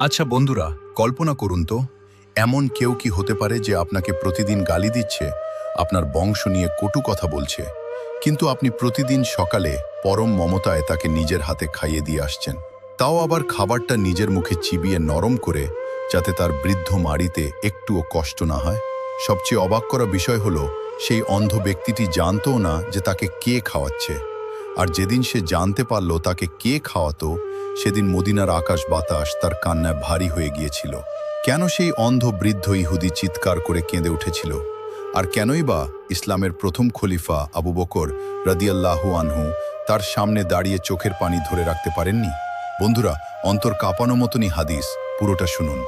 আচ্ছা বন্ধুরা, কল্পনা করুন তো, এমন কেউ কি হতে পারে যে আপনাকে প্রতিদিন গালি দিচ্ছে, আপনার বংশ নিয়ে কটু কথা বলছে, কিন্তু আপনি প্রতিদিন সকালে পরম মমতায় তাকে নিজের হাতে খাইয়ে দিয়ে আসছেন, তাও আবার খাবারটা নিজের মুখে চিবিয়ে নরম করে, যাতে তার বৃদ্ধ মাড়িতে একটুও কষ্ট না হয়। সবচেয়ে অবাক করা বিষয় হলো, সেই অন্ধ ব্যক্তিটি জানতও না যে তাকে কে খাওয়াচ্ছে। আর যেদিন সে জানতে পারল তাকে কে খাওয়াতো, সেদিন মদিনার আকাশ বাতাস তার কান্নায় ভারী হয়ে গিয়েছিল। কেন সেই অন্ধ বৃদ্ধ ইহুদি চিৎকার করে কেঁদে উঠেছিল? আর কেনই বা ইসলামের প্রথম খলিফা আবু বকর রাদিয়াল্লাহু আনহু তার সামনে দাঁড়িয়ে চোখের পানি ধরে রাখতে পারেননি? বন্ধুরা, অন্তর কাঁপানো মতনই হাদিস, পুরোটা শুনুন।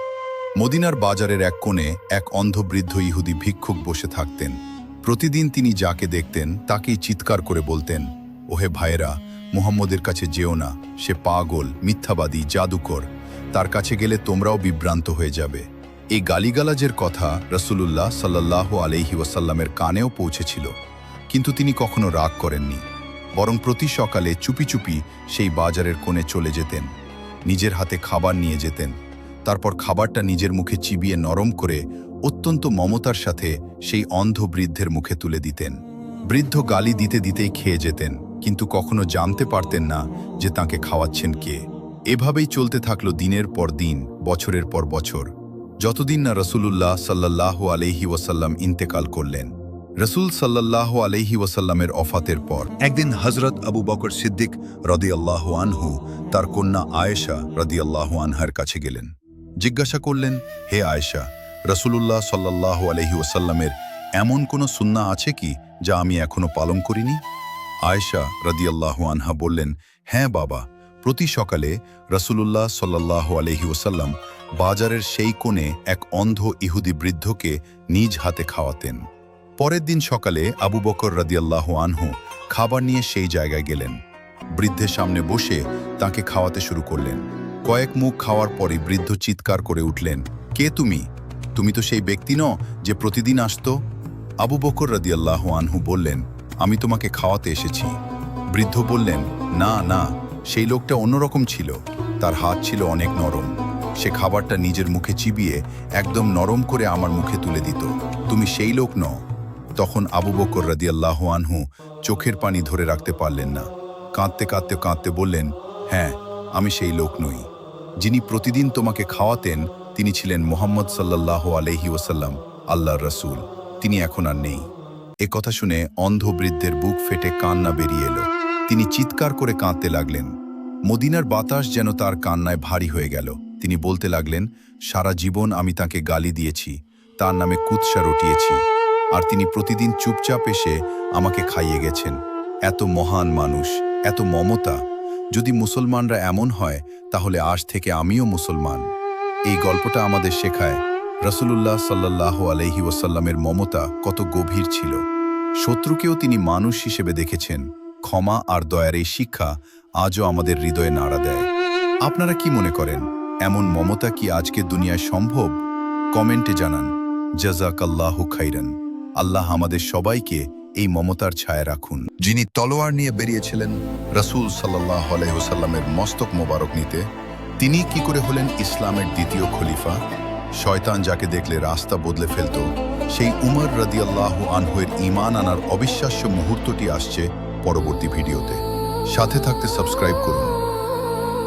মদিনার বাজারের এক কোণে এক অন্ধ বৃদ্ধ ইহুদি ভিক্ষুক বসে থাকতেন। প্রতিদিন তিনি যাকে দেখতেন তাকেই চিৎকার করে বলতেন, ওহে ভাইয়েরা, মুহাম্মদের কাছে যেও না, সে পাগল, মিথ্যাবাদী, জাদুকর, তার কাছে গেলে তোমরাও বিভ্রান্ত হয়ে যাবে। এই গালিগালাজের কথা রাসূলুল্লাহ সাল্লাল্লাহু আলাইহি ওয়াসাল্লামের কানেও পৌঁছেছিল, কিন্তু তিনি কখনো রাগ করেননি। বরং প্রতি সকালে চুপি চুপি সেই বাজারের কোণে চলে যেতেন, নিজের হাতে খাবার নিয়ে যেতেন, তারপর খাবারটা নিজের মুখে চিবিয়ে নরম করে অত্যন্ত মমতার সাথে সেই অন্ধ বৃদ্ধের মুখে তুলে দিতেন। বৃদ্ধ গালি দিতে দিতেই খেয়ে যেতেন, কিন্তু কখনো জানতে পারতেন না যে তাকে খাওয়াচ্ছেন কে। এভাবেই চলতে থাকলো দিনের পর দিন, বছরের পর বছর, যতদিন না রাসূলুল্লাহ সাল্লাল্লাহু আলাইহি ওয়াসাল্লাম ইন্তেকাল করলেন। রাসূল সাল্লাল্লাহু আলাইহি ওয়াসাল্লামের ওফাতের পর একদিন হযরত আবু বকর সিদ্দিক রাদিয়াল্লাহু আনহু তার কন্যা আয়েশা রাদিয়াল্লাহু আনহার কাছে গেলেন। জিজ্ঞাসা করলেন, হে আয়েশা, রাসূলুল্লাহ সাল্লাল্লাহু আলাইহি ওয়াসাল্লামের এমন কোনো সুন্নাহ আছে কি যা আমি এখনো পালন করিনি? আয়েশা রাদিয়াল্লাহু আনহা বললেন, হ্যাঁ বাবা, প্রতি সকালে রাসূলুল্লাহ সাল্লাল্লাহু আলাইহি ওয়াসাল্লাম বাজারের সেই কোণে এক অন্ধ ইহুদি বৃদ্ধকে নিজ হাতে খাওয়াতেন। পরের দিন সকালে আবু বকর রাদিয়াল্লাহু আনহু খাবার নিয়ে সেই জায়গায় গেলেন। বৃদ্ধের সামনে বসে তাকে খাওয়াতে শুরু করলেন। কয়েক মুখ খাওয়ার পরই বৃদ্ধ চিৎকার করে উঠলেন, কে তুমি? তুমি তো সেই ব্যক্তি নও যে প্রতিদিন আসতো। আবু বকর রাদিয়াল্লাহু আনহু বললেন, আমি তোমাকে খাওয়াতে এসেছি। বৃদ্ধ বললেন, না না, সেই লোকটা অন্যরকম ছিল, তার হাত ছিল অনেক নরম, সে খাবারটা নিজের মুখে চিবিয়ে একদম নরম করে আমার মুখে তুলে দিত, তুমি সেই লোক নও। তখন আবু বকর রাদিয়াল্লাহু আনহু চোখের পানি ধরে রাখতে পারলেন না, কাঁদতে কাঁদতে কাঁদতে বললেন, হ্যাঁ, আমি সেই লোক নই। যিনি প্রতিদিন তোমাকে খাওয়াতেন তিনি ছিলেন মুহাম্মদ সাল্লাল্লাহু আলাইহি ওয়াসাল্লাম, আল্লাহর রাসূল, তিনি এখন আর নেই। এ কথা শুনে অন্ধ বৃদ্ধের বুক ফেটে কান্না বেরিয়ে এলো। তিনি চিৎকার করে কাঁদতে লাগলেন। মদিনার বাতাস যেন তার কান্নায় ভারী হয়ে গেল। তিনি বলতে লাগলেন, সারা জীবন আমি তাকে গালি দিয়েছি, তার নামে কুৎসা রটিয়েছি, আর তিনি প্রতিদিন চুপচাপ এসে আমাকে খাইয়ে গেছেন। এত মহান মানুষ, এত মমতা, যদি মুসলমানরা এমন হয় তাহলে আজ থেকে আমিও মুসলমান। এই গল্পটা আমাদের শেখায় রাসূলুল্লাহ সাল্লাল্লাহু আলাইহি ওয়াসাল্লামের মমতা কত গভীর ছিল। শত্রুকেও তিনি মানুষ হিসেবে দেখেছেন। ক্ষমা আর দয়ার এই শিক্ষা আজও আমাদের হৃদয়ে নাড়া দেয়। আপনারা কি মনে করেন, এমন মমতা কি আজকের দুনিয়ায় সম্ভব? কমেন্টে জানান। জাযাকাল্লাহু খাইরান। আল্লাহ আমাদের সবাইকে এই মমতার ছায়া রাখুন। যিনি তলোয়ার নিয়ে বেরিয়েছিলেন রাসূল সাল্লাল্লাহু আলাইহি ওয়াসাল্লামের মস্তক মোবারক নিতে, তিনি কি করে হলেন ইসলামের দ্বিতীয় খলিফা? শয়তান যাকে দেখলে রাস্তা বদলে ফেলত, সেই উমর রাদিয়াল্লাহু আনহুর ঈমান আনার অবিশ্বাস্য মুহূর্তটি আসছে পরবর্তী ভিডিওতে। সাথে থাকতে সাবস্ক্রাইব করুন।